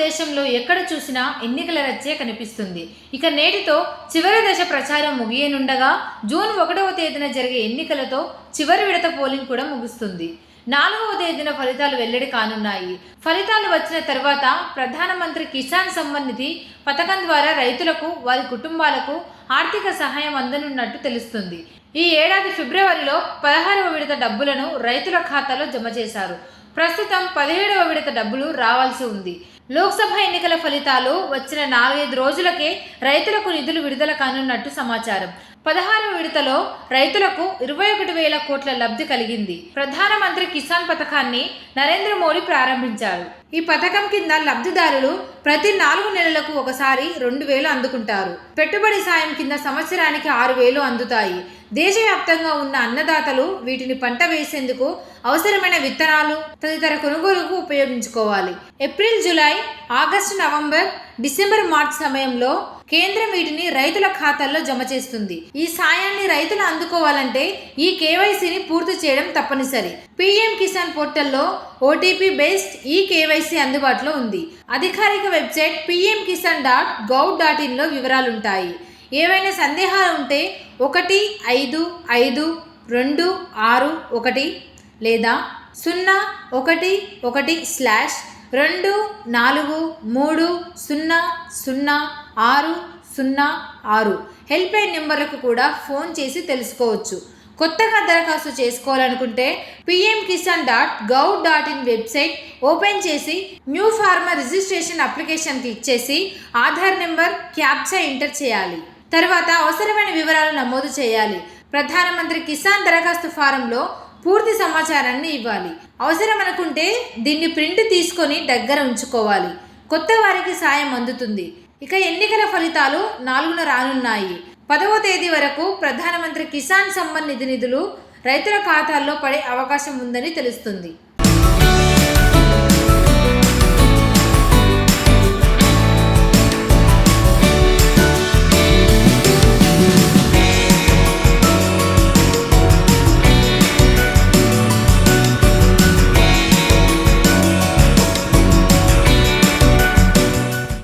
దేశంలో ఎక్కడ చూసినా ఎన్నికల రచ్చే కనిపిస్తుంది. ఇక నేటితో చివరి దశ ప్రచారం ముగియనుండగా జూన్ 1వ తేదీన జరిగే ఎన్నికలతో చివరి విడత పోలింగ్ కూడా ముగుస్తుంది. 4వ తేదీన ఫలితాలు వెల్లడి కానున్నాయి. ఫలితాలు వచ్చిన తర్వాత ప్రధానమంత్రి కిసాన్ సమ్మాన్ నిధి పథకం ద్వారా రైతులకు, వారి కుటుంబాలకు ఆర్థిక సహాయం అందనున్నట్టు తెలుస్తుంది. ఈ ఏడాది ఫిబ్రవరిలో 16వ విడత డబ్బులను రైతుల ఖాతాలో జమ చేశారు. ప్రస్తుతం 17వ విడత డబ్బులు రావాల్సి ఉంది. లోక్సభ ఎన్నికల ఫలితాలు వచ్చిన 4-5 రోజులకే రైతులకు నిధులు విడుదల కానున్నట్టు సమాచారం. 16వ విడతలో రైతులకు 21,000 కోట్ల లబ్ధి కలిగింది. ప్రధానమంత్రి కిసాన్ పథకాన్ని నరేంద్ర మోడీ ప్రారంభించారు. ఈ పథకం కింద లబ్ధిదారులు ప్రతి 4 నెలలకు ఒకసారి 2,000 అందుకుంటారు. పెట్టుబడి సాయం కింద సంవత్సరానికి 6,000 అందుతాయి. దేశవ్యాప్తంగా ఉన్న అన్నదాతలు వీటిని పంట వేసేందుకు అవసరమైన విత్తనాలు తదితర కొనుగోలుకు ఉపయోగించుకోవాలి. April, July, August, November, December, March సమయంలో కేంద్రం వీటిని రైతుల ఖాతాల్లో జమ చేస్తుంది. ఈ సాయాన్ని రైతులు అందుకోవాలంటే ఈ కేవైసీని పూర్తి చేయడం తప్పనిసరి. పీఎం కిసాన్ పోర్టల్లో ఓటీపీ బేస్డ్ ఈ కేవైసీ అందుబాటులో ఉంది. అధికారిక వెబ్సైట్ pmkisan.gov.in లో వివరాలుంటాయి. ఏవైనా సందేహాలు ఉంటే 1552621 లేదా 01124300606 హెల్ప్ లైన్ నెంబర్లకు కూడా ఫోన్ చేసి తెలుసుకోవచ్చు. కొత్తగా దరఖాస్తు చేసుకోవాలనుకుంటే pmkisan.gov.in వెబ్సైట్ ఓపెన్ చేసి new farmer registration application click చేసి ఆధార్ నెంబర్, క్యాప్చా ఎంటర్ చేయాలి. తర్వాత అవసరమైన వివరాలు నమోదు చేయాలి. ప్రధానమంత్రి కిసాన్ దరఖాస్తు ఫారంలో పూర్తి సమాచారాన్ని ఇవ్వాలి. అవసరం అనుకుంటే దీన్ని ప్రింట్ తీసుకొని దగ్గర ఉంచుకోవాలి. కొత్త వారికి సాయం అందుతుంది. ఇక ఎన్నికల ఫలితాలు 4న రానున్నాయి. 10వ తేదీ వరకు ప్రధానమంత్రి కిసాన్ సమ్మాన్ నిధి నిధులు రైతుల ఖాతాల్లో పడే అవకాశం ఉందని తెలుస్తుంది.